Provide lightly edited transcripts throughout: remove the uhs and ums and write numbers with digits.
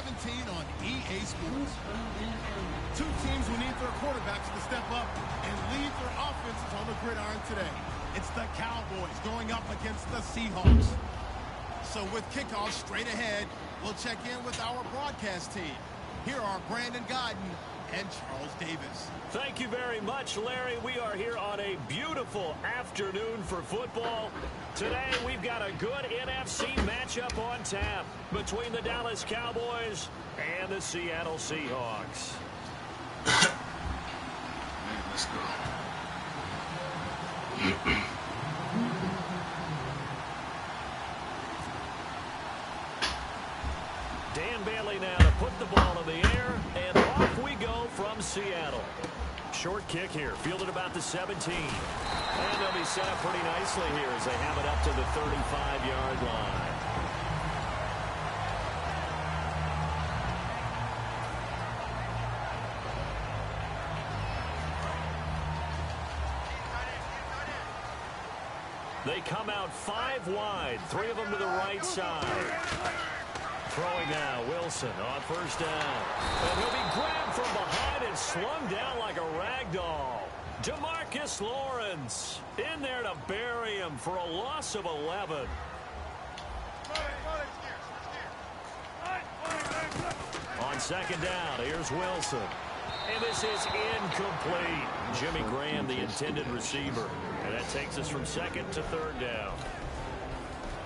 on EA Sports. Two teams who need their quarterbacks to step up and lead their offenses on the gridiron today. It's the Cowboys going up against the Seahawks. So with kickoff straight ahead, we'll check in with our broadcast team. Here are Brandon Godden and Charles Davis. Thank you very much, Larry. We are here on a beautiful afternoon for football. Today, we've got a good NFC matchup on tap between the Dallas Cowboys and the Seattle Seahawks. Let's go. Dan Bailey now to put the ball in the air, and off we go from Seattle. Short kick here, fielded about the 17. And they'll be set up pretty nicely here as they have it up to the 35-yard line. They come out 5 wide, 3 of them to the right side. Throwing now, Wilson on first down. And he'll be grabbed from behind and slung down like a rag doll. DeMarcus Lawrence in there to bury him for a loss of 11. On second down, here's Wilson. And this is incomplete. Jimmy Graham, the intended receiver. And that takes us from second to third down.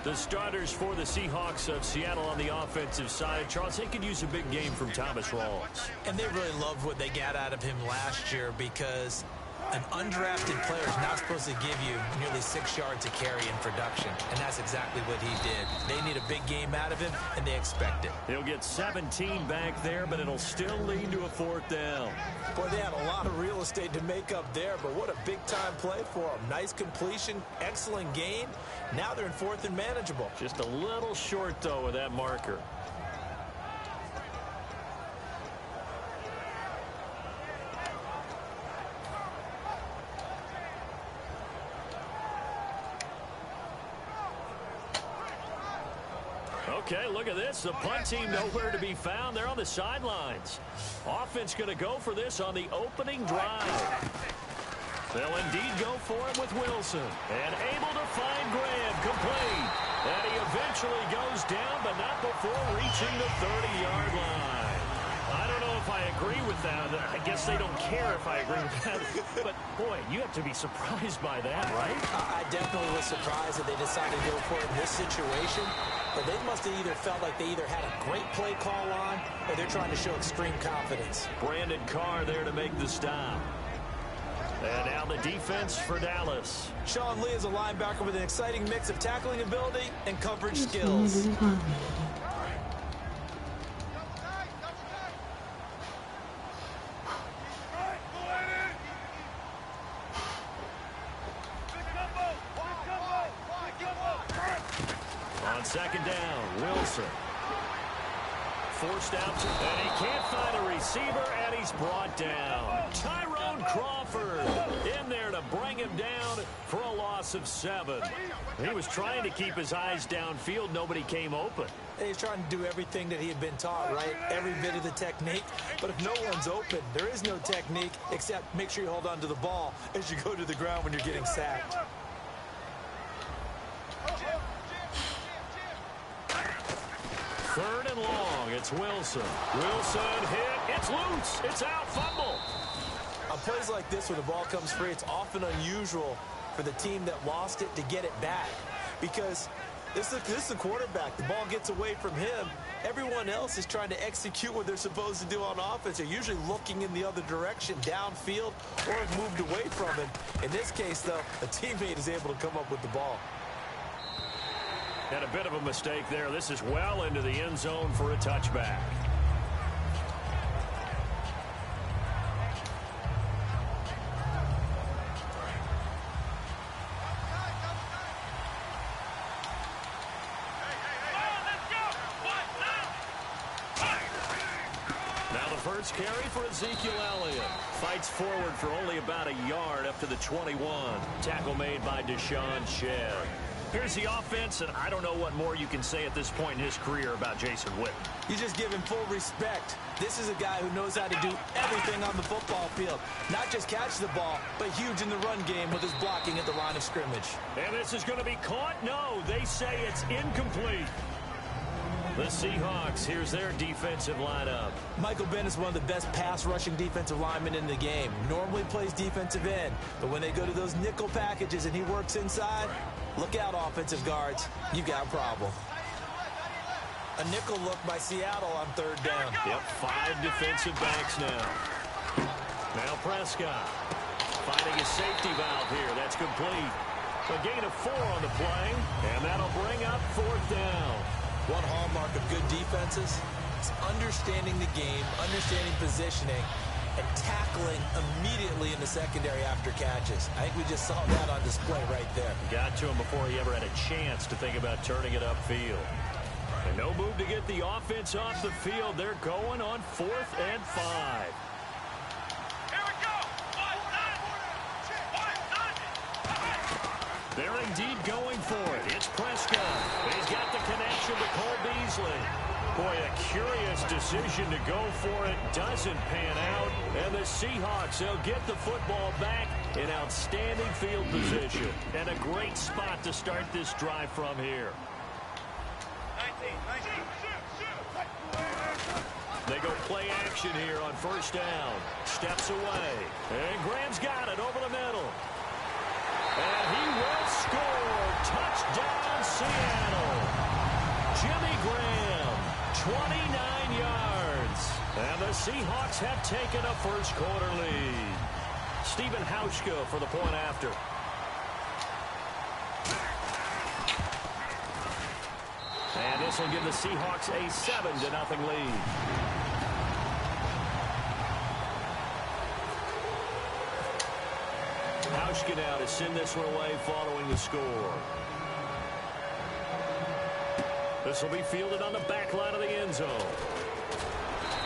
The starters for the Seahawks of Seattle on the offensive side. Charles, they could use a big game from Thomas Rawls. And they really loved what they got out of him last year because an undrafted player is not supposed to give you nearly 6 yards of carry in production. And that's exactly what he did. They need a big game out of him, and they expect it. He'll get 17 back there, but it'll still lead to a 4th down. Boy, they had a lot of real estate to make up there, but what a big-time play for them. Nice completion, excellent gain. Now they're in 4th and manageable. Just a little short, though, with that marker. Okay, look at this. The punt team nowhere to be found. They're on the sidelines. Offense going to go for this on the opening drive. They'll indeed go for it with Wilson. And able to find Graham, complete. And he eventually goes down, but not before reaching the 30-yard line. I don't know if I agree with that. I guess they don't care if I agree with that. But, boy, you have to be surprised by that, right? I definitely was surprised that they decided to go for it in this situation. But they must have either felt like they either had a great play call on or they're trying to show extreme confidence. Brandon Carr there to make the stop. And now the defense for Dallas. Sean Lee is a linebacker with an exciting mix of tackling ability and coverage skills. On second down, Wilson. Forced out, and he can't find a receiver, and he's brought down. Tyrone Crawford in there to bring him down for a loss of 7. He was trying to keep his eyes downfield. Nobody came open. He's trying to do everything that he had been taught, right? Every bit of the technique. But if no one's open, there is no technique except make sure you hold on to the ball as you go to the ground when you're getting sacked. Third and long, it's Wilson. Wilson hit, it's loose, it's out, fumble. On plays like this where the ball comes free, it's often unusual for the team that lost it to get it back. Because this is the quarterback. The ball gets away from him. Everyone else is trying to execute what they're supposed to do on offense. They're usually looking in the other direction, downfield, or have moved away from him. In this case, though, a teammate is able to come up with the ball. And a bit of a mistake there. This is well into the end zone for a touchback. Now the first carry for Ezekiel Elliott. Fights forward for only about a yard up to the 21. Tackle made by Deshaun Shedd. Here's the offense, and I don't know what more you can say at this point in his career about Jason Witten. You just give him full respect. This is a guy who knows how to do everything on the football field. Not just catch the ball, but huge in the run game with his blocking at the line of scrimmage. And this is going to be caught? No, they say it's incomplete. The Seahawks, here's their defensive lineup. Michael Bennett is one of the best pass-rushing defensive linemen in the game. Normally plays defensive end, but when they go to those nickel packages and he works inside, look out, offensive guards. You've got a problem. A nickel look by Seattle on third down. Yep, 5 defensive backs now. Now Prescott finding his safety valve here. That's complete. A gain of 4 on the play, and that'll bring up 4th down. One hallmark of good defenses is understanding the game, understanding positioning, and tackling immediately in the secondary after catches. I think we just saw that on display right there. Got to him before he ever had a chance to think about turning it upfield. And no move to get the offense off the field. They're going on 4th and 5. They're indeed going for it. It's Prescott. He's got the connection to Cole Beasley. Boy, a curious decision to go for it. Doesn't pan out. And the Seahawks, they'll get the football back in outstanding field position. And a great spot to start this drive from here. They go play action here on 1st down. Steps away. And Graham's got it over the middle. And he will score. Touchdown, Seattle. Jimmy Graham, 29 yards. And the Seahawks have taken a first-quarter lead. Stephen Hauschka for the point after. And this will give the Seahawks a 7-0 lead. Hauschka now to send this one away following the score. This will be fielded on the back line of the end zone.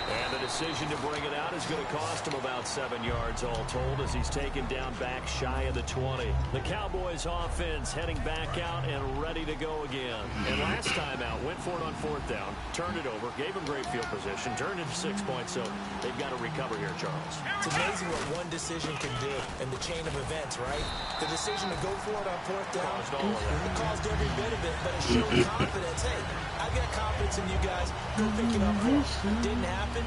And the decision to bring it out is going to cost him about 7 yards all told as he's taken down back shy of the 20. The Cowboys offense heading back out and ready to go again. And last time out, went for it on 4th down, turned it over, gave him great field position, turned it to 6 points, so they've got to recover here, Charles. It's amazing what one decision can do in the chain of events, right? The decision to go for it on 4th down, it caused every bit of it, but it showed confidence. Hey, I've got confidence in you guys. Go pick it up for me. Didn't happen.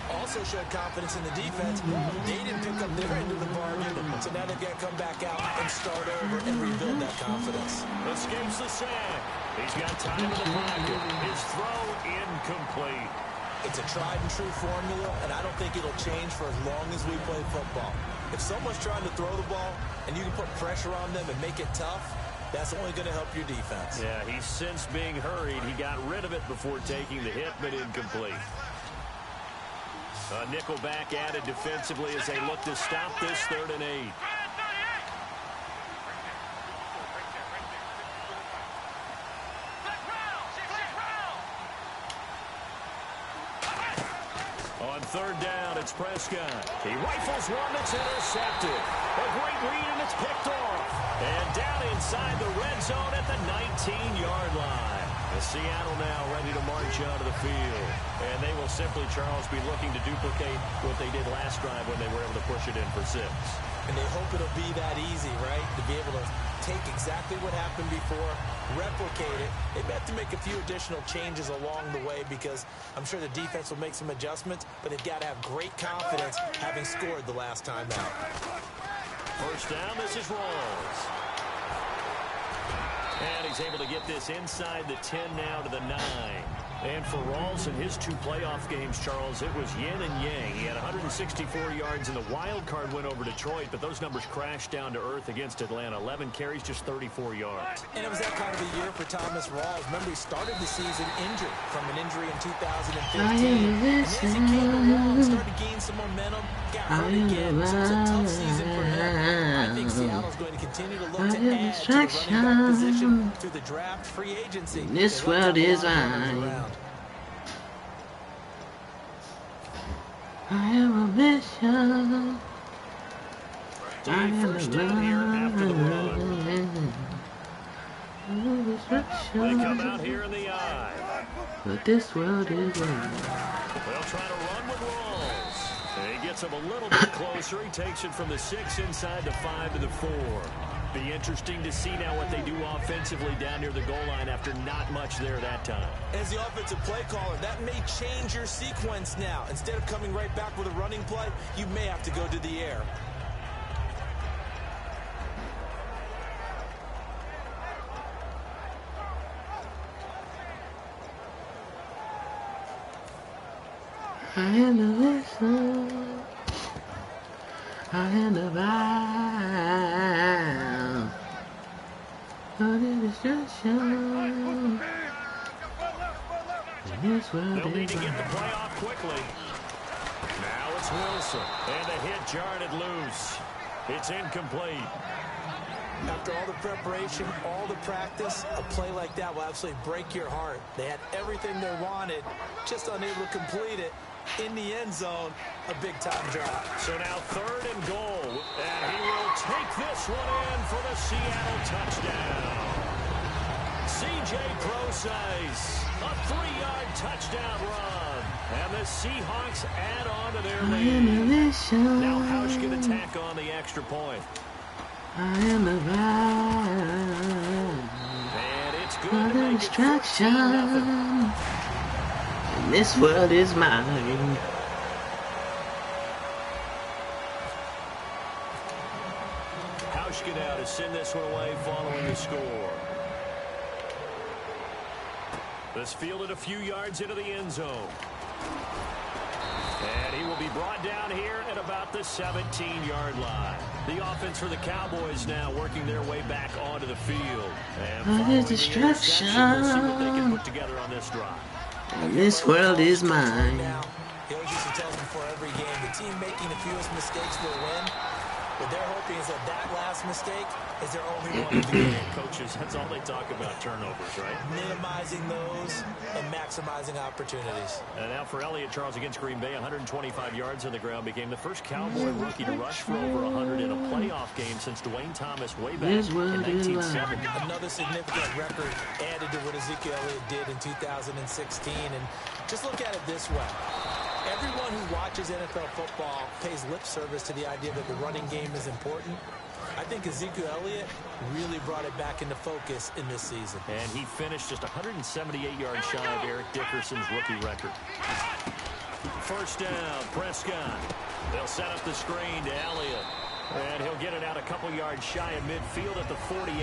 Also showed confidence in the defense. They didn't pick up their end of the bargain, so now they've got to come back out and start over and rebuild that confidence. Escapes the sack. He's got time in the pocket. His throw incomplete. It's a tried and true formula, and I don't think it'll change for as long as we play football. If someone's trying to throw the ball and you can put pressure on them and make it tough, that's only going to help your defense. Yeah, he's since being hurried. He got rid of it before taking the hit, but incomplete. A nickel back added defensively as they look to stop this 3rd and 8. On 3rd down, it's Prescott. He rifles one that's intercepted. A great read, and it's picked off. And down inside the red zone at the 19-yard line. Seattle now ready to march out of the field. And they will simply, Charles, be looking to duplicate what they did last drive when they were able to push it in for 6. And they hope it'll be that easy, right? To be able to take exactly what happened before, replicate it. They may have to make a few additional changes along the way because I'm sure the defense will make some adjustments, but they've got to have great confidence having scored the last time out. 1st down, this is Rawls. And he's able to get this inside the 10 now to the 9. And for Rawls in his 2 playoff games, Charles, it was yin and yang. He had 164 yards in the wild card win over Detroit, but those numbers crashed down to earth against Atlanta. 11 carries, just 34 yards. And it was that kind of a year for Thomas Rawls. Remember, he started the season injured from an injury in 2015. And as he came along, started to gain some momentum, got hurt again. So it was a tough season for him. I think Seattle's going to continue to look to add to the running back position through the draft, free agency. This world is mine. I am a mission. First down here after the run. They come out here in the eye. But this world is wrong. They'll try to run with Rawls. He gets him a little bit closer. He takes it from the 6 inside the 5 to the 4. Be interesting to see now what they do offensively down near the goal line after not much there that time. As the offensive play caller, that may change your sequence now. Instead of coming right back with a running play, you may have to go to the air. I am the whistle. I am the vibe. Of the destruction. In this world They'll need is to get the play off quickly. Now it's Wilson. And the hit jarred it loose. It's incomplete. After all the preparation, all the practice, a play like that will absolutely break your heart. They had everything they wanted, just unable to complete it. In the end zone, a big-time drop. So now 3rd and goal, and he will take this one in for the Seattle touchdown. C.J. Prosise, a 3-yard touchdown run, and the Seahawks add on to their lead. Now Hausch can attack on the extra point. I am the vibe. And it's good Of to the make it 14-0. destruction. This world is mine. Hausch get out to send this one away following the score. This fielded a few yards into the end zone. And he will be brought down here at about the 17-yard line. The offense for the Cowboys now working their way back onto the field. And following the interception, we'll see what they can put together on this drive. And this world is mine. He always used to tell them before every game, the team making the fewest mistakes will win. What they're hoping is that last mistake is their only one of the game. Coaches, that's all they talk about, turnovers, right? Minimizing those and maximizing opportunities. And now for Elliott, Charles, against Green Bay, 125 yards on the ground, became the first Cowboy rookie to rush for over 100 in a playoff game since Dwayne Thomas way back in 1970. Another significant record added to what Ezekiel Elliott did in 2016. And just look at it this way. Everyone who watches NFL football pays lip service to the idea that the running game is important. I think Ezekiel Elliott really brought it back into focus in this season. And he finished just 178 yards shy of Eric Dickerson's rookie record. First down, Prescott. They'll set up the screen to Elliott. And he'll get it out a couple yards shy of midfield at the 48.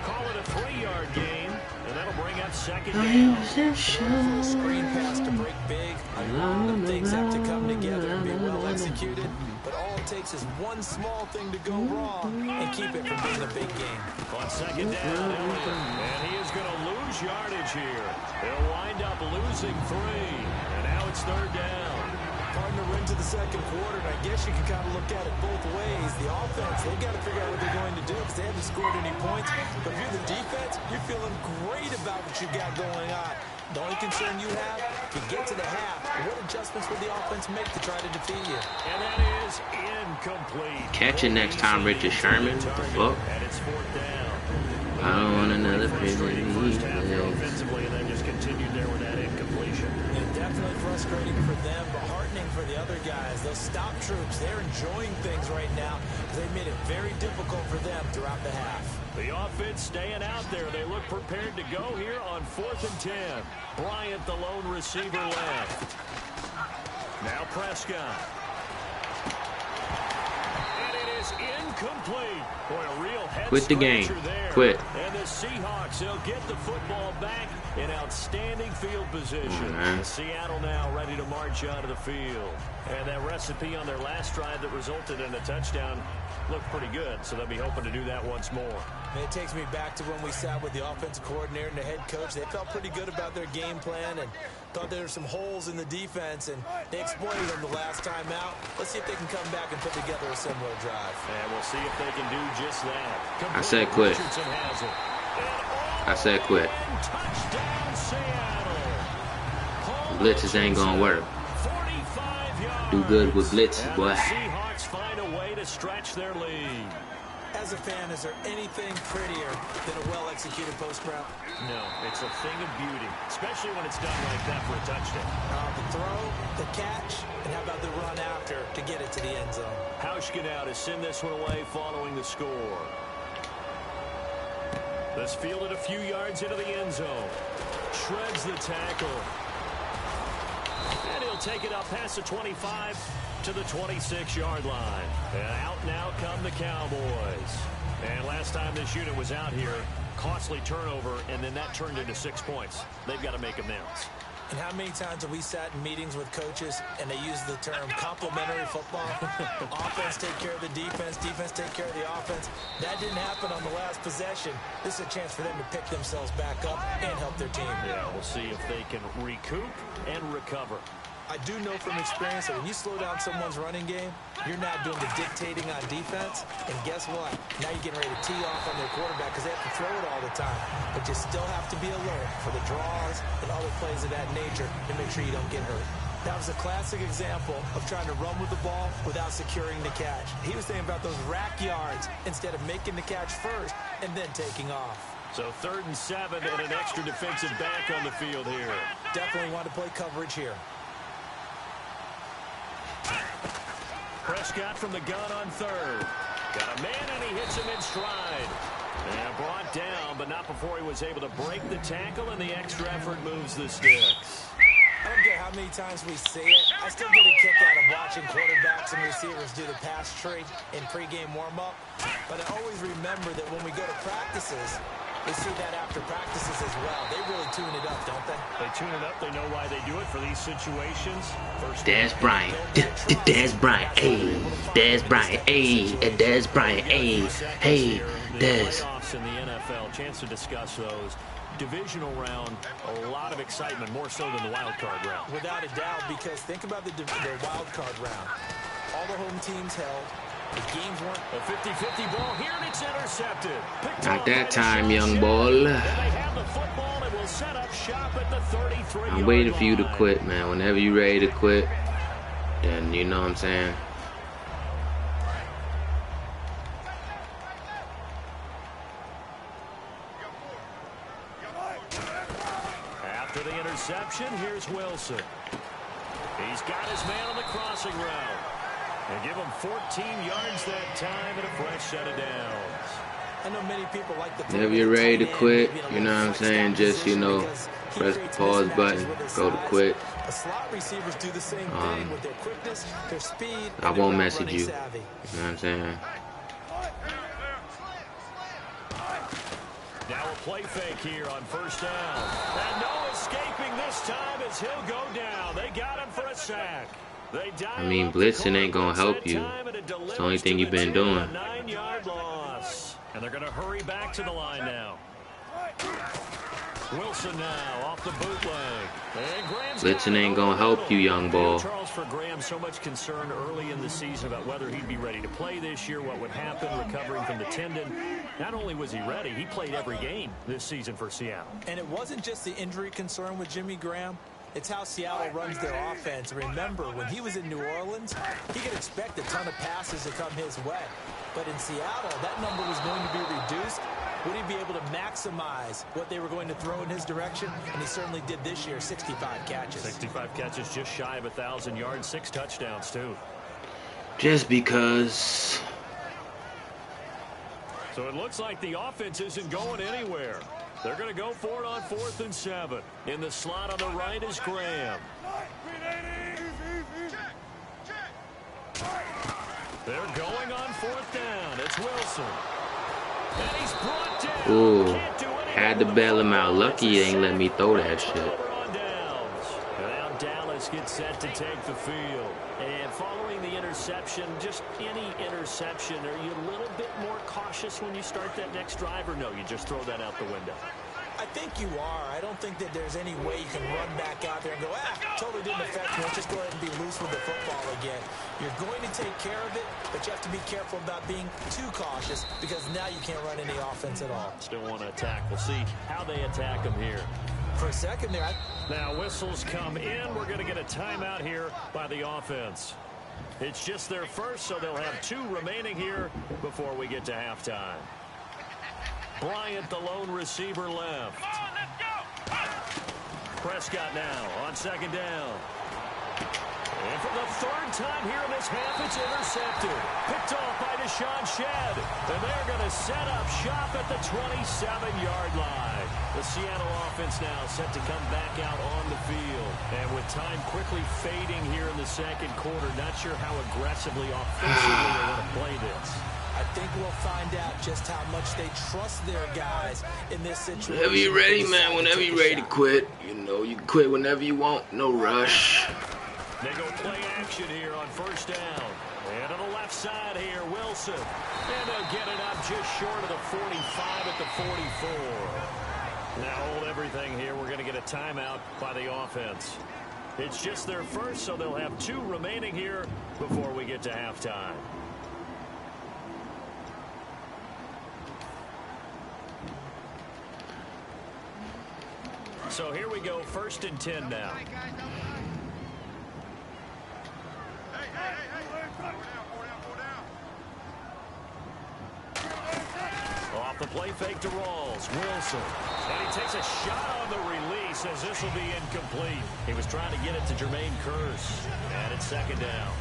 Call it a 3-yard gain, and that'll bring up 2nd down. For a screen pass to break big, a lot of things have to come together and be well executed. But all it takes is one small thing to go wrong and keep it from being a big game. On 2nd down, Elliott. And he is going to lose yardage here. They'll wind up losing 3. And now it's 3rd down. Partner into the second quarter, and I guess you can kind of look at it both ways. The offense, they've got to figure out what they're going to do because they haven't scored any points. But if you're the defense, you're feeling great about what you got going on. The only concern you have, if you get to the half, what adjustments will the offense make to try to defeat you? And that is incomplete. Catch it next time, Richard Sherman. What the fuck? And it's 4th down. I don't want another Frustrating first half there prison. offensively, and then just continued there with that incompletion. And definitely frustrating for them, but heartening for the other guys. Those stop troops, they're enjoying things right now because they've made it very difficult for them throughout the half. The offense staying out there. They look prepared to go here on 4th and 10. Bryant, the lone receiver, left. Now Prescott. And it is incomplete. Boy, a real head Quit the game. there. Quit. And the Seahawks, they'll get the football back in outstanding field position. Seattle now ready to march out of the field. And that recipe on their last drive that resulted in a touchdown looked pretty good, so they'll be hoping to do that once more. And it takes me back to when we sat with the offensive coordinator and the head coach. They felt pretty good about their game plan and thought there were some holes in the defense, and they exploited them the last time out. Let's see if they can come back and put together a similar drive. And we'll see if they can do just that. I said quit. Richardson has it. I said quit. Touchdown, Seattle. Blitzes ain't gonna work. 45 yards. Do good with blitzes, And boy. the Seahawks find a way to stretch their lead. As a fan, is there anything prettier than a well-executed post route? No, it's a thing of beauty, especially when it's done like that for a touchdown. The throw, the catch, and how about the run after to get it to the end zone? Hauschka to send this one away following the score. This fielded a few yards into the end zone. Shreds the tackle. And he'll take it up past the 25 to the 26-yard line. And out now come the Cowboys. And last time this unit was out here, costly turnover, and then that turned into 6 points. They've got to make amends. And how many times have we sat in meetings with coaches and they use the term complementary football? Offense take care of the defense, defense take care of the offense. That didn't happen on the last possession. This is a chance for them to pick themselves back up and help their team. Yeah, we'll see if they can recoup and recover. I do know from experience that when you slow down someone's running game, you're not doing the dictating on defense. And guess what? Now you're getting ready to tee off on their quarterback because they have to throw it all the time. But you still have to be alert for the draws and other plays of that nature to make sure you don't get hurt. That was a classic example of trying to run with the ball without securing the catch. He was thinking about those rack yards instead of making the catch first and then taking off. So 3rd and 7 and an extra defensive back on the field here. Definitely want to play coverage here. Prescott from the gun on 3rd. Got a man, and he hits him in stride. And brought down, but not before he was able to break the tackle, and the extra effort moves the sticks. I don't care how many times we see it. I still get a kick out of watching quarterbacks and receivers do the pass tree in pregame warm-up. But I always remember that when we go to practices, we see that after practices as well. They really tune it up, don't they? They tune it up. They know why they do it for these situations. Des Bryant. Des Bryant. Hey. Des Bryant. Hey. Des Bryant. Hey. Hey. Des. In the NFL, chance to discuss those. Divisional round, a lot of excitement, more so than the wild card round. Without a doubt, because think about the wild card round. All the home teams held. The games weren't a 50-50 ball here, and it's intercepted. Not that time, young boy. I'm waiting for you to quit, man. Whenever you're ready to quit, then you know what I'm saying. After the interception, here's Wilson. He's got his man on the crossing route. And give him 14 yards that time and a fresh set of downs. I know many people like the whenever you're ready to quit, you know what I'm saying, just, you know, press the pause button, go to quit. Slot receivers do the same thing with their quickness, their speed. I won't message you. You know what I'm saying? Now a play fake here on 1st down. And no escaping this time as he'll go down. They got him for a sack. I mean, blitzing ain't gonna help you. It's the only thing you've been doing. 9-yard loss. And they're gonna hurry back to the line now. Wilson now off the bootleg. Blitzing ain't gonna help you, young ball. Charles, for Graham, so much concern early in the season about whether he'd be ready to play this year, what would happen, recovering from the tendon. Not only was he ready, he played every game this season for Seattle. And it wasn't just the injury concern with Jimmy Graham. It's how Seattle runs their offense. Remember, when he was in New Orleans, he could expect a ton of passes to come his way. But in Seattle, that number was going to be reduced. Would he be able to maximize what they were going to throw in his direction? And he certainly did this year, 65 catches. 65 catches, just shy of 1,000 yards, 6 touchdowns, too. Just because. So it looks like the offense isn't going anywhere. They're going to go for it on 4th and 7. In the slot on the right is Graham. They're going on 4th down. It's Wilson. And he's brought down. Ooh, had to bail him out. Lucky he ain't let me throw that shit. Now Dallas gets set to take the field. And following the interception, just any interception, are you a little bit more cautious when you start that next drive, or no, you just throw that out the window? I think you are. I don't think that there's any way you can run back out there and go, totally didn't affect me. Let's just go ahead and be loose with the football again. You're going to take care of it, but you have to be careful about being too cautious because now you can't run any offense at all. Still want to attack. We'll see how they attack them here. For a second there. Now whistles come in. We're going to get a timeout here by the offense. It's just their first, so they'll have 2 remaining here before we get to halftime. Bryant, the lone receiver, left. Prescott now on second down. And for the 3rd time here in this half, it's intercepted. Picked off by Deshaun Shedd. And they're going to set up shop at the 27-yard line. The Seattle offense now set to come back out on the field. And with time quickly fading here in the second quarter, not sure how aggressively offensively they want to play this. I think we'll find out just how much they trust their guys in this situation. Whenever you're ready, man, whenever you're ready to quit, you know, you can quit whenever you want. No rush. They go play action here on first down. And on the left side here, Wilson. And they'll get it up just short of the 45 at the 44. Now hold everything here. We're going to get a timeout by the offense. It's just their first, so they'll have 2 remaining here before we get to halftime. So here we go, 1st and 10 now. Off the play fake to Rawls. Wilson. And he takes a shot on the release as this will be incomplete. He was trying to get it to Jermaine Kearse. And it's 2nd down.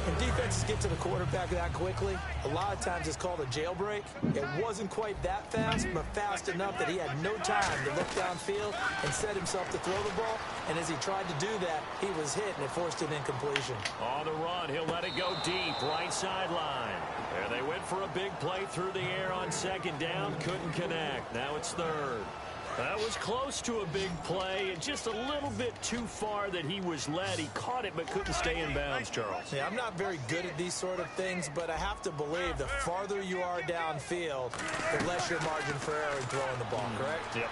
When defenses get to the quarterback that quickly, a lot of times it's called a jailbreak. It wasn't quite that fast, but fast enough that he had no time to look downfield and set himself to throw the ball. And as he tried to do that, he was hit, and it forced an incompletion. On the run, he'll let it go deep, right sideline. And they went for a big play through the air on 2nd down, couldn't connect. Now it's 3rd. That was close to a big play, and just a little bit too far that he was led. He caught it but couldn't stay in bounds, Charles. Yeah, I'm not very good at these sort of things, but I have to believe the farther you are downfield, the less your margin for error in throwing the ball, correct? Yep.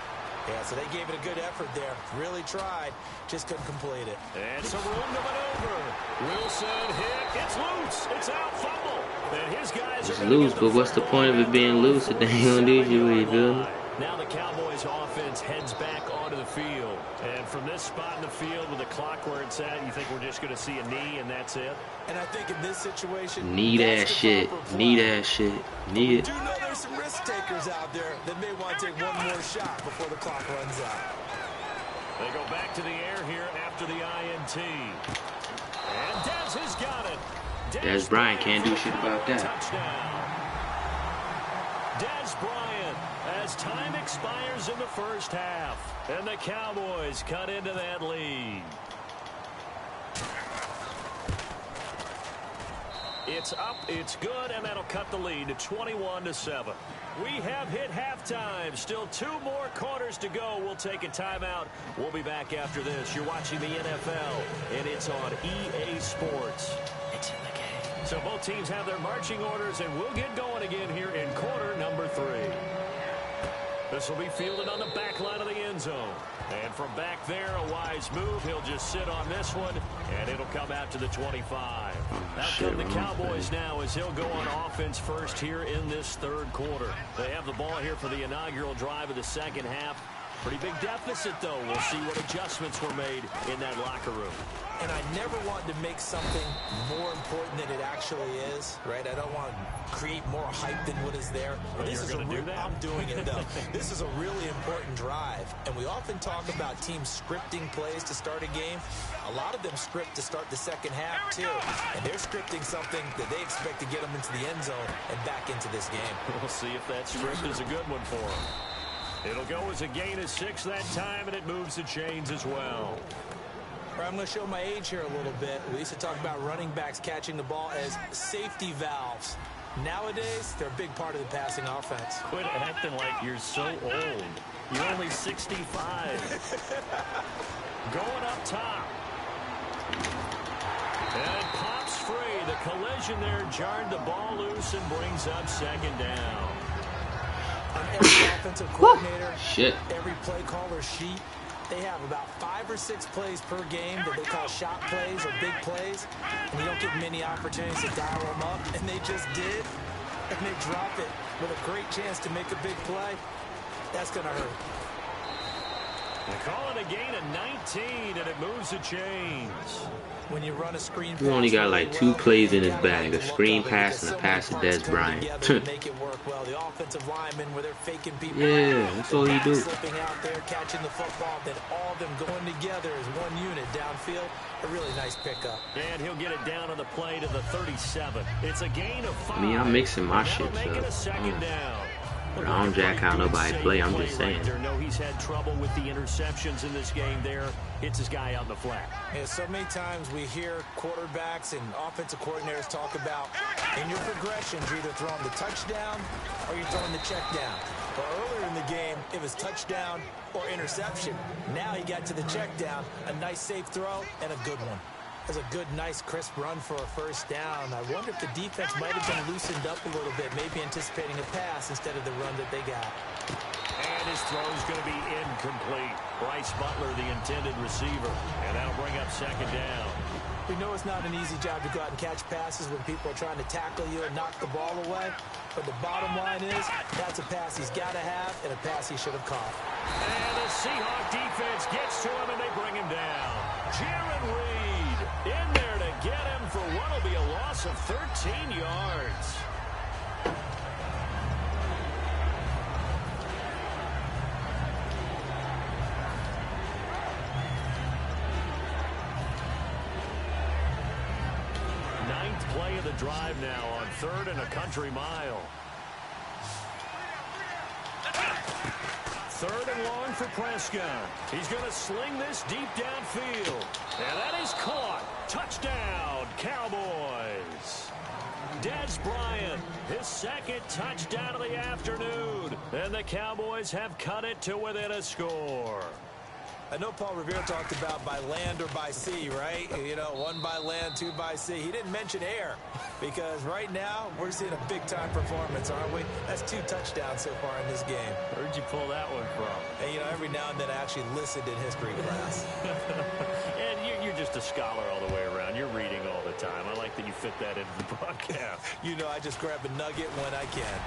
Yeah, so they gave it a good effort there. Really tried, just couldn't complete it. And some room to maneuver. Wilson hit. It's loose. It's out. Fumble. And his guys It's are loose, but what's the point of it being loose if they ain't gonna do shit with it, dude? Now the Cowboys offense heads back onto the field. And from this spot in the field with the clock where it's at, you think we're just going to see a knee and that's it? And I think in this situation, Need that shit. Need that shit. Need it. Do know there's some risk takers out there that may want to take one more shot before the clock runs out. They go back to the air here after the INT. And Dez has got it. Dez Bryant can't do shit about that. Touchdown. Dez Bryant as time expires in the first half. And the Cowboys cut into that lead. It's up, it's good, and that'll cut the lead to 21-7. We have hit halftime. Still 2 more quarters to go. We'll take a timeout. We'll be back after this. You're watching the NFL, and it's on EA Sports. It's in the game. So both teams have their marching orders, and we'll get going again here in quarter number 3. This will be fielded on the back line of the end zone. And from back there, a wise move. He'll just sit on this one, and it'll come out to the 25. Out come the Cowboys now as he'll go on offense first here in this 3rd quarter. They have the ball here for the inaugural drive of the second half. Pretty big deficit, though. We'll see what adjustments were made in that locker room. And I never want to make something more important than it actually is, right? I don't want to create more hype than what is there. Well, this is a do that? I'm doing it, though. This is a really important drive. And we often talk about teams scripting plays to start a game. A lot of them script to start the second half, too. And they're scripting something that they expect to get them into the end zone and back into this game. We'll see if that script is a good one for them. It'll go as a gain of 6 that time, and it moves the chains as well. I'm going to show my age here a little bit. We used to talk about running backs catching the ball as safety valves. Nowadays, they're a big part of the passing offense. Quit acting like you're so old. You're only 65. Going up top. And it pops free. The collision there jarred the ball loose and brings up 2nd down. On every offensive coordinator, every play caller sheet, they have about 5 or 6 plays per game that they call shot plays or big plays, and you don't get many opportunities to dial them up, and they just did, and they drop it with a great chance to make a big play. That's going to hurt. They call it a gain of 19, and it moves the chains. When you run a screen pass, He only got like 2 plays in his bag: a screen pass pass and a pass to Dez Bryant. Make it work well. The offensive linemen, where they're faking people. Yeah, that's all he do. Slipping out there, catching the football, then all of them going together as one unit downfield. A really nice pickup. And he'll get it down on the play to the 37. It's a gain of 5. I mean, I'm mixing my shit Make it a second up. down. I don't jack how nobody play. I'm just saying. Right, no, he's had trouble with the interceptions in this game there. Hits his guy out in the flat. Yeah, so many times we hear quarterbacks and offensive coordinators talk about in your progressions, you're either throwing the touchdown or you're throwing the check down. But earlier in the game, it was touchdown or interception. Now he got to the check down, a nice safe throw, and a good one. That's a good, nice, crisp run for a first down. I wonder if the defense might have been loosened up a little bit, maybe anticipating a pass instead of the run that they got. And his throw is going to be incomplete. Bryce Butler, the intended receiver. And that'll bring up second down. We know it's not an easy job to go out and catch passes when people are trying to tackle you and knock the ball away. But the bottom line is, that's a pass he's got to have and a pass he should have caught. And the Seahawk defense gets to him, and they bring him down. Jaron Reed in there to get him for what will be a loss of 13 yards. Ninth play of the drive now on 3rd and a country mile. 3rd and long for Prescott. He's going to sling this deep downfield. And that is caught. Touchdown, Cowboys. Dez Bryant, his 2nd touchdown of the afternoon. And the Cowboys have cut it to within a score. I know Paul Revere talked about by land or by sea, right? You know, 1 by land, 2 by sea. He didn't mention air because right now we're seeing a big-time performance, aren't we? That's 2 touchdowns so far in this game. Where'd you pull that one from? And, you know, every now and then I actually listened in history class. And you're just a scholar all the way around. You're reading all the time. I like that you fit that into the broadcast. You know, I just grab a nugget when I can.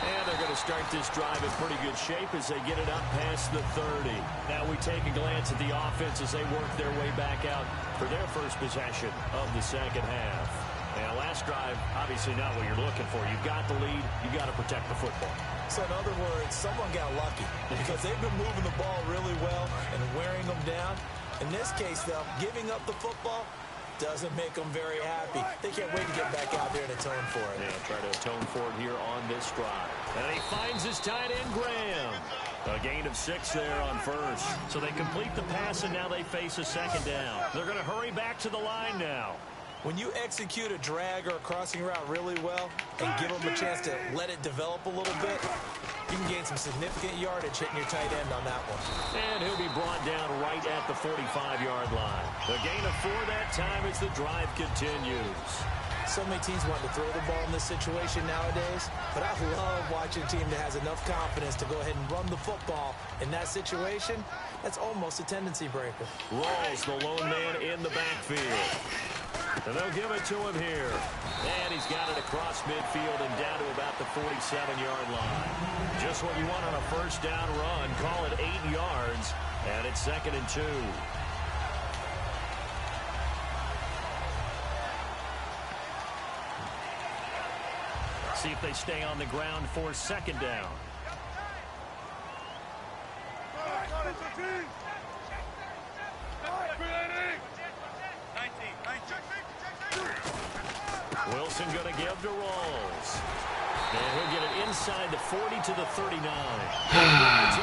And they're going to start this drive in pretty good shape as they get it up past the 30. Now we take a glance at the offense as they work their way back out for their first possession of the second half. Now, last drive, obviously not what you're looking for. You've got the lead. You've got to protect the football. So, in other words, someone got lucky because they've been moving the ball really well and wearing them down. In this case, though, giving up the football doesn't make them very happy. They can't wait to get back out there and atone for it. Yeah, try to atone for it here on this drive. And he finds his tight end, Graham. A gain of 6 there on 1st. So they complete the pass, and now they face a 2nd down. They're going to hurry back to the line now. When you execute a drag or a crossing route really well and give them a chance to let it develop a little bit, you can gain some significant yardage hitting your tight end on that one. And he'll be brought down right at the 45-yard line. A gain of 4 that time as the drive continues. So many teams want to throw the ball in this situation nowadays, but I love watching a team that has enough confidence to go ahead and run the football in that situation. That's almost a tendency breaker. Rawls, the lone man in the backfield. And they'll give it to him here. And he's got it across midfield and down to about the 47-yard line. Just what you want on a first down run. Call it 8 yards. And it's 2nd and 2. See if they stay on the ground for 2nd down. Wilson going to give to Rawls. And he'll get it inside the 40 to the 39.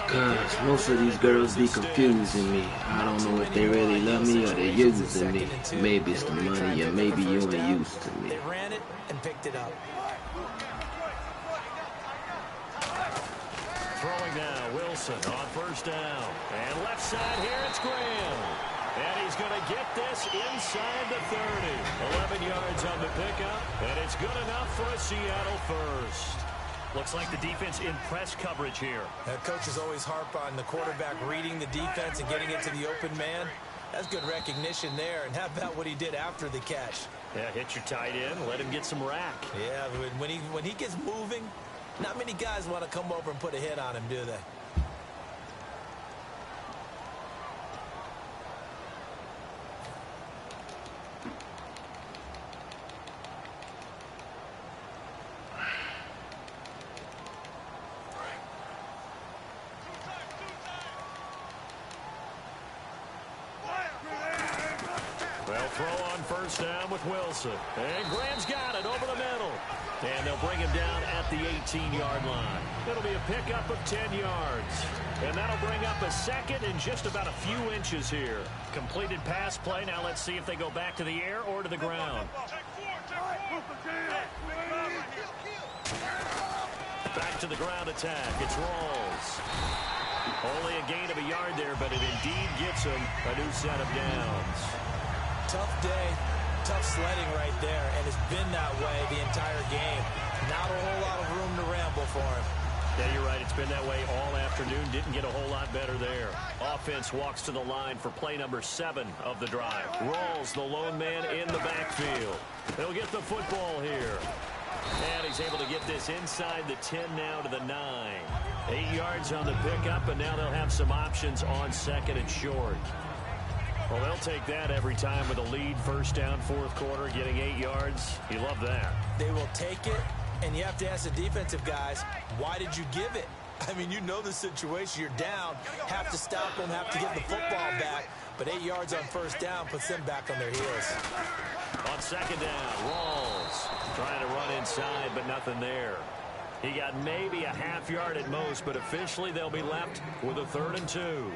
Cause most of these girls be confusing me. I don't know if they really love me or they're using me. Maybe it's the money or maybe you ain't used to me. They ran it and picked it up. Throwing now, Wilson on first down. And left side here, it's Graham. And he's going to get this inside the 30. 11 yards on the pickup, and it's good enough for a Seattle first. Looks like the defense in press coverage here. Coaches always harp on the quarterback reading the defense and getting it to the open man. That's good recognition there. And how about what he did after the catch? Yeah, hit your tight end, let him get some rack. Yeah, when he gets moving, not many guys want to come over and put a hit on him, do they? first down with Wilson. And Graham's got it over the middle. And they'll bring him down at the 18-yard line. It'll be a pickup of 10 yards. And that'll bring up a second and just about a few inches here. Completed pass play. Now let's see if they go back to the air or to the ground. Back to the ground attack. It's Rawls. Only a gain of a yard there, but it indeed gets him a new set of downs. Tough day, tough sledding right there, and it's been that way the entire game. Not a whole lot of room to ramble for him. Yeah, you're right. It's been that way all afternoon. Didn't get a whole lot better there. Offense walks to the line for play number 7 of the drive. Rawls, the lone man in the backfield. They'll get the football here. And he's able to get this inside the 10 now to the 9. 8 yards on the pickup, and now they'll have some options on second and short. Well, they'll take that every time with a lead, first down, fourth quarter, getting 8 yards. You love that. They will take it, and you have to ask the defensive guys, why did you give it? I mean, you know the situation. You're down, have to stop them, have to get the football back. But 8 yards on first down puts them back on their heels. On second down, Rawls trying to run inside, but nothing there. He got maybe a half yard at most, but officially they'll be left with a 3rd and 2.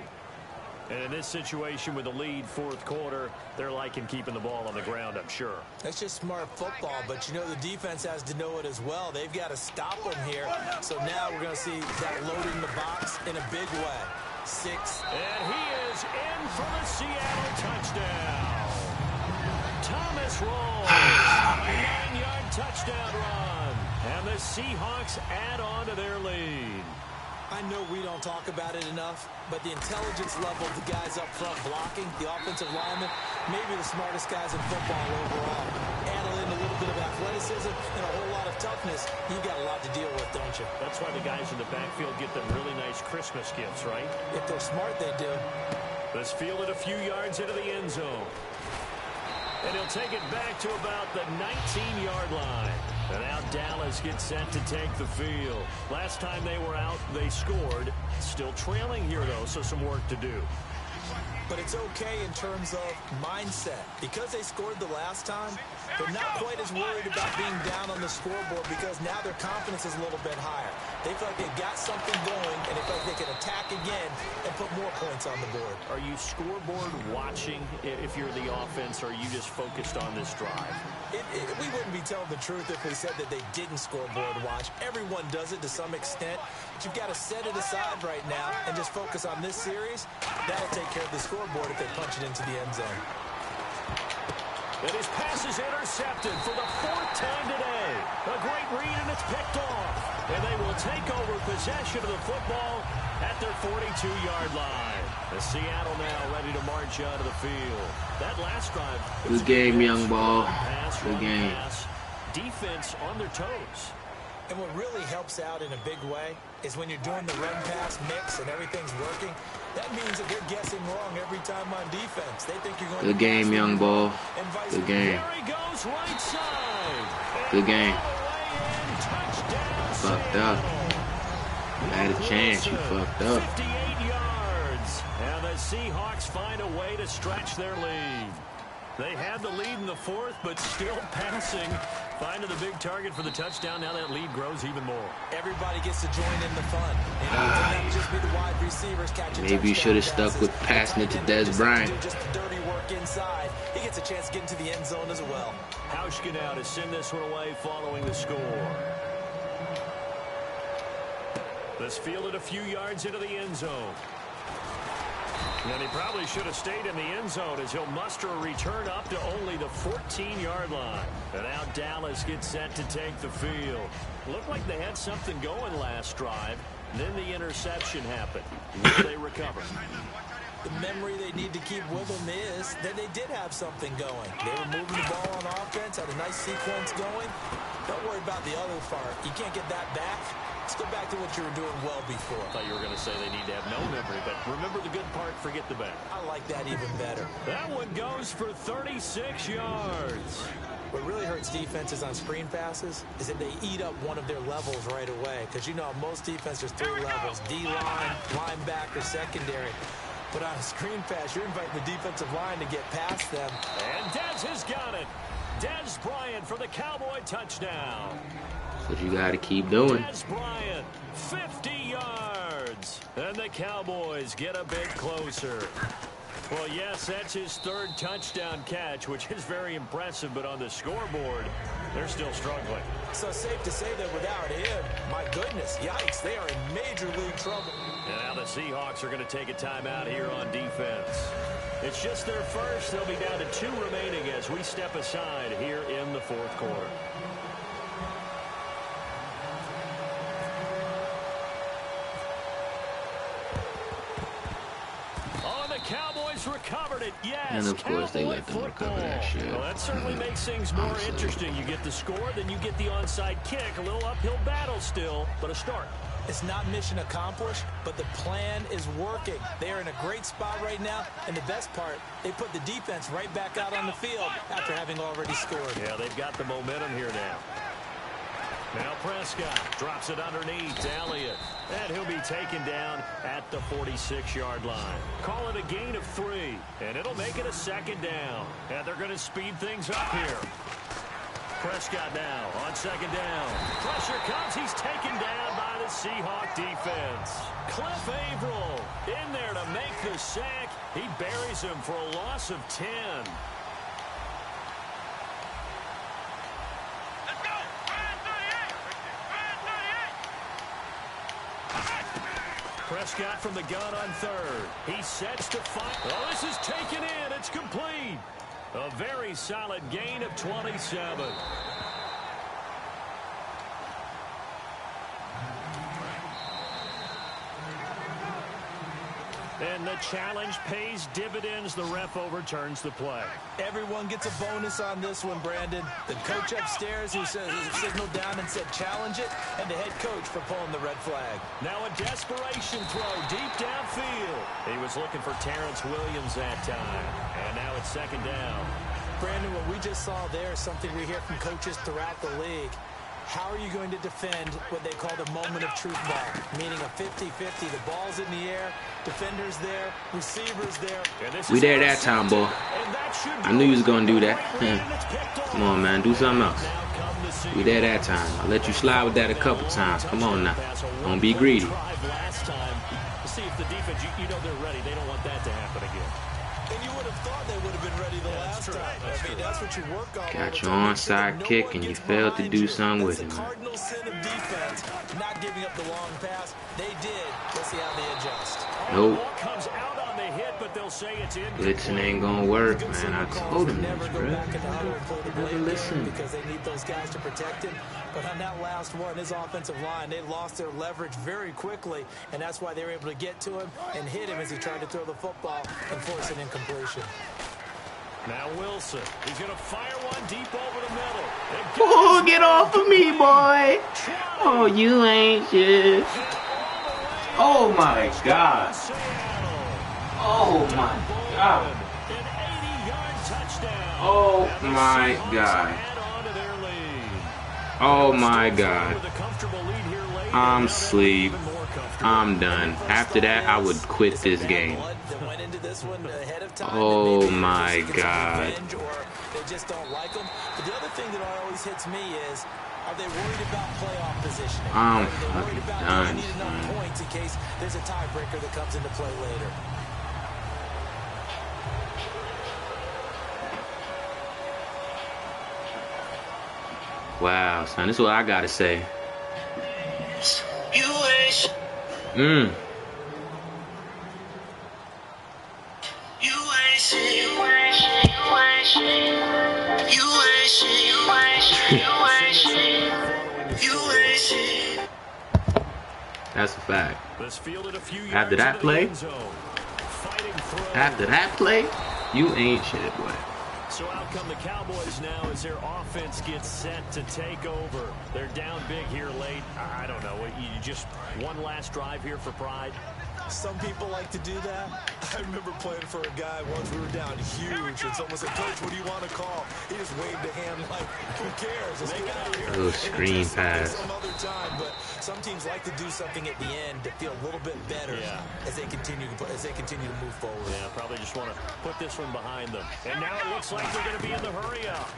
And in this situation with the lead, fourth quarter, they're liking keeping the ball on the ground, I'm sure. That's just smart football, but you know the defense has to know it as well. They've got to stop them here. So now we're going to see that loading the box in a big way. 6. And he is in for the Seattle touchdown. Thomas Rawls, 9-yard touchdown run. And the Seahawks add on to their lead. I know we don't talk about it enough, but the intelligence level of the guys up front blocking, the offensive linemen, maybe the smartest guys in football overall. Add in a little bit of athleticism and a whole lot of toughness. You've got a lot to deal with, don't you? That's why the guys in the backfield get them really nice Christmas gifts, right? If they're smart, they do. Let's field it a few yards into the end zone. And he'll take it back to about the 19-yard line. And now Dallas gets set to take the field. Last time they were out, they scored. Still trailing here, though, so some work to do. But it's okay in terms of mindset. Because they scored the last time, they're not quite as worried about being down on the scoreboard because now their confidence is a little bit higher. They feel like they've got something going, and they feel like they can attack again and put more points on the board. Are you scoreboard watching if you're the offense, or are you just focused on this drive? We wouldn't be telling the truth if we said that they didn't scoreboard watch. Everyone does it to some extent. But you've got to set it aside right now and just focus on this series. That'll take care of the scoreboard if they punch it into the end zone. And his pass is intercepted for the 4th time today. A great read, and it's picked off. And they will take over possession of the football at their 42-yard line. The Seattle now ready to march out of the field. That last drive. Good game, young ball. Good game. Defense on their toes. And what really helps out in a big way is when you're doing the run-pass mix and everything's working, that means that they're guessing wrong every time on defense. They think you're going Good game, young ball. Good game. There he goes, right side. Good game. Touchdown, Fucked up. You had a chance. You fucked up. 58 yards. And the Seahawks find a way to stretch their lead. They had the lead in the 4th, but still passing. Finding the big target for the touchdown. Now that lead grows even more. Everybody gets to join in the fun. It not just be the wide receivers catching. Maybe you should have stuck with passing it to Des Bryant. Just the dirty work inside. He gets a chance to get into the end zone as well. Hauschka now to send this one away following the score. Let's field it a few yards into the end zone. And he probably should have stayed in the end zone as he'll muster a return up to only the 14-yard line. And now Dallas gets set to take the field. Looked like they had something going last drive. Then the interception happened. Will they recover? The memory they need to keep with them is that they did have something going. They were moving the ball on offense, had a nice sequence going. Don't worry about the other part. You can't get that back. Let's go back to what you were doing well before. I thought you were going to say they need to have no memory, but remember the good part, forget the bad. I like that even better. That one goes for 36 yards. What really hurts defenses on screen passes is that they eat up one of their levels right away. Because you know, most defenses, 3 levels: D-line, linebacker, secondary. But on a screen pass, you're inviting the defensive line to get past them. And Dez has got it. Dez Bryant for the Cowboy touchdown. That's what you got to keep doing. Dez Bryant, 50 yards. And the Cowboys get a bit closer. Well, yes, that's his third touchdown catch, which is very impressive. But on the scoreboard, they're still struggling. So safe to say that without him, my goodness, yikes, they are in major league trouble. And now the Seahawks are going to take a timeout here on defense. It's just their first. They'll be down to 2 remaining as we step aside here in the fourth quarter. Oh, the Cowboys recovered it. Yes. And of course they let them recover that shit. Well, that certainly makes things more interesting. You get the score, then you get the onside kick. A little uphill battle still, but a start. It's not mission accomplished, but the plan is working. They are in a great spot right now, and the best part, they put the defense right back out on the field after having already scored. Yeah, they've got the momentum here now. Now Prescott drops it underneath to Elliott, and he'll be taken down at the 46-yard line. Call it a gain of 3, and it'll make it a second down. And they're going to speed things up here. Prescott now on second down. Pressure comes. He's taken down by the Seahawk defense. Cliff Averill in there to make the sack. He buries him for a loss of 10. Let's go. Prescott from the gun on third. He sets to fight. Oh, this is taken in. It's complete. A very solid gain of 27. And the challenge pays dividends. The ref overturns the play. Everyone gets a bonus on this one, Brandon. The coach upstairs who signaled down and said challenge it, and the head coach for pulling the red flag. Now a desperation throw deep downfield. He was looking for Terrence Williams that time. And now it's second down. Brandon, what we just saw there is something we hear from coaches throughout the league. How are you going to defend what they call the moment of truth ball, meaning a 50-50? The ball's in the air, defenders there, receivers there. We there that time, boy. I knew you was going to do that. Come on, man, do something else. We there that time. I let you slide with that a couple times. Come on now. Don't be greedy. See if the defense, you know they're ready. They don't want that to happen again. And you would have thought they would have been ready the last time. I mean, that's what you work on. Got your onside kick and you failed to do something with it, man. Cardinal sin of defense, not giving up the long pass. They did. Let's see how they adjust. Nope. Comes out on the hit, but they'll say it's in. Blitzing ain't gonna work, man. I told him this, bro. Never listen. Because they need those guys to protect him. But on that last one, his offensive line, they lost their leverage very quickly, and that's why they were able to get to him and hit him as he tried to throw the football and force an incompletion. Now Wilson, he's going to fire one deep over the middle. Oh, get off of me, boy. Oh, you ain't shit. Oh, my God. Oh, my God. An 80-yard touchdown. Oh, my God. Oh, my God. I'm asleep. I'm done. After that, I would quit this game. Oh, my God. They just don't like them. But the other thing that always hits me is, are they worried about playoff positioning? I'm fucking done. They need enough points in case there's a tiebreaker that comes into play later. Wow, son, this is what I gotta say. You wish. You wish. You wish. You wish. You wish. You wish. You wish. That's a fact. After that play, you ain't shit, boy. So out come the Cowboys now as their offense gets set to take over. They're down big here late. I don't know. You just one last drive here for pride. Some people like to do that. I remember playing for a guy once. We were down huge, and someone said, "Coach, what do you want to call?" He just waved a hand like, "Who cares? Let's get out of here." Little screen pass. Some other time, but some teams like to do something at the end to feel a little bit better as they continue to move forward. Yeah, probably just want to put this one behind them. And now it looks like they're going to be in the hurry up.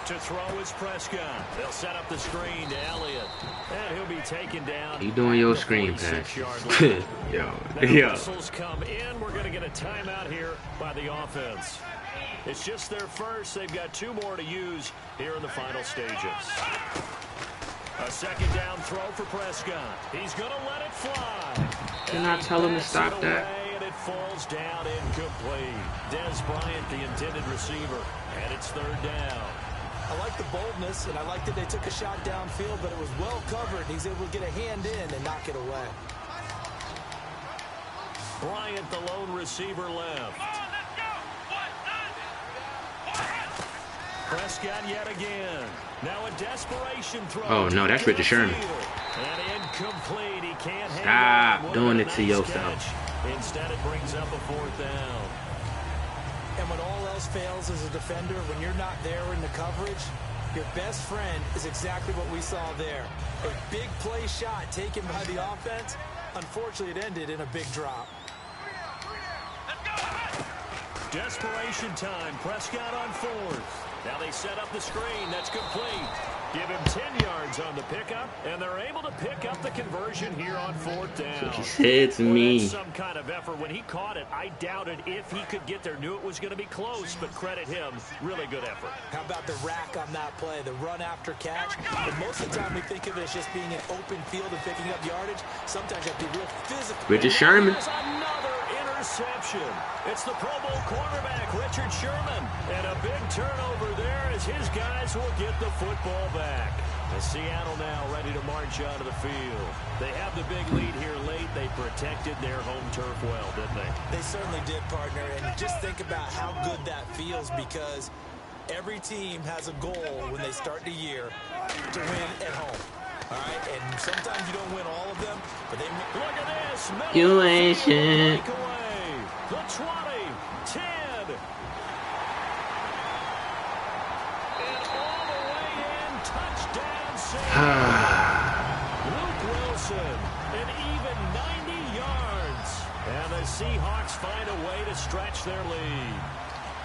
To throw is Prescott. They'll set up the screen to Elliott. And he'll be taken down. You doing your screen pass. Yo. Whistles come in. We're going to get a timeout here by the offense. It's just their first. They've got 2 more to use here in the final stages. A second down throw for Prescott. He's going to let it fly. Didn't I tell him to stop that? And it falls down incomplete. Des Bryant, the intended receiver. And it's 3rd down. I like the boldness, and I like that they took a shot downfield, but it was well covered. He's able to get a hand in and knock it away. Bryant, the lone receiver, left. Prescott yet again. Now a desperation throw. Oh, no, that's Richard Sherman. And incomplete. He can't Stop doing it to yourself. Instead, it brings up a 4th down. And when all else fails as a defender, when you're not there in the coverage, your best friend is exactly what we saw there. A big play shot taken by the offense. Unfortunately, it ended in a big drop. Desperation time. Prescott on 4th. Now they set up the screen. That's complete. Give him 10 yards on the pickup, and they're able to pick up the conversion here on 4th down. He said to me. That's some kind of effort. When he caught it, I doubted if he could get there. Knew it was going to be close, but credit him. Really good effort. How about the rack on that play, the run after catch? But most of the time we think of it as just being an open field and picking up yardage. Sometimes you have to be real physical. Richard Sherman. Another interception. It's the Pro Bowl quarterback, Richard Sherman. And a big turnover there as his guys will get the football back. And Seattle now ready to march onto the field. They have the big lead here late. They protected their home turf well, didn't they? They certainly did, partner. And just think about how good that feels, because every team has a goal when they start the year to win at home. All right, and sometimes you don't win all of them, but they look at this. You ain't shit. The 20, 10. And all the way in, touchdown. Luke Wilson, an even 90 yards. And the Seahawks find a way to stretch their lead.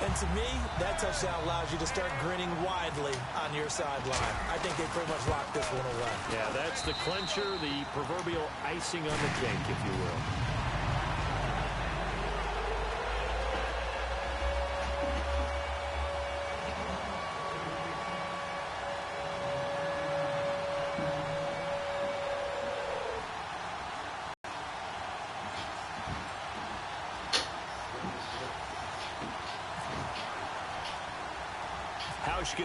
And to me, that touchdown allows you to start grinning widely on your sideline. I think they pretty much locked this one away. Yeah, that's the clincher, the proverbial icing on the cake, if you will.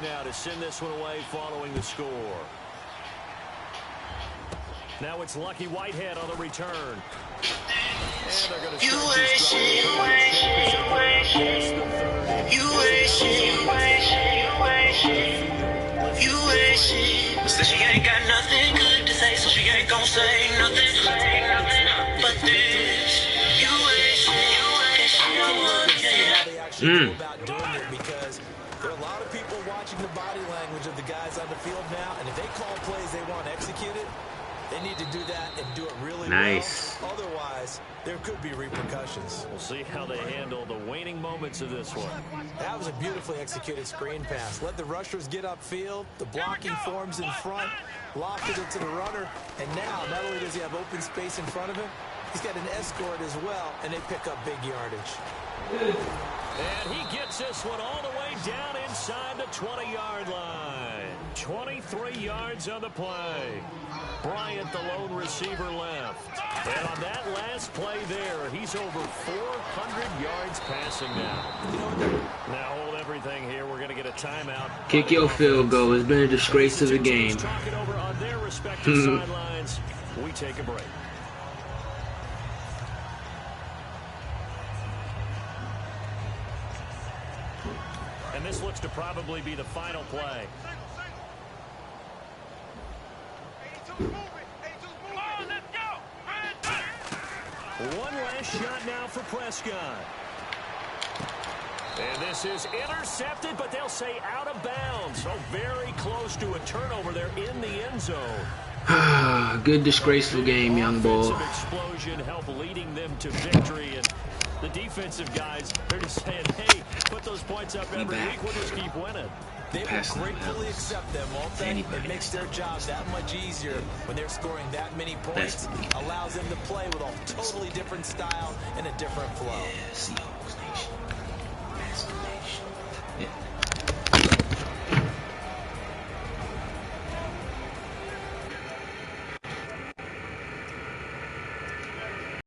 Now to send this one away following the score. Now it's Lucky Whitehead on the return. And they're going to Said she ain't got nothing good to say, so she ain't gonna say nothing but this. They actually go about doing it, because there are a lot of people watching the body language of the guys on the field now, and if they call plays they want executed, they need to do that and do it really well. Otherwise, there could be repercussions. We'll see how they handle the waning moments of this one. That was a beautifully executed screen pass. Let the rushers get upfield. The blocking forms in front. Lofted it to the runner. And now, not only does he have open space in front of him, he's got an escort as well, and they pick up big yardage. And he gets this one all the way down inside the 20-yard line. 23 yards on the play. Bryant, the lone receiver, left. And on that last play there, he's over 400 yards passing now. Now hold everything here. We're going to get a timeout. Kick your field goal. It's been a disgrace to the game. Talking over on their respective sidelines. We take a break. And this looks to probably be the final play. One last shot now for Prescott. And this is intercepted, but they'll say out of bounds. So very close to a turnover there in the end zone. Good disgraceful game, young boy. Explosion help leading them to victory. And the defensive guys, they're just saying, hey, put those points up every week. We'll just keep winning. They will gratefully accept them, won't they? It makes their job that much easier when they're scoring that many points. Allows them to play with a totally different style and a different flow. Yeah, Seahawks.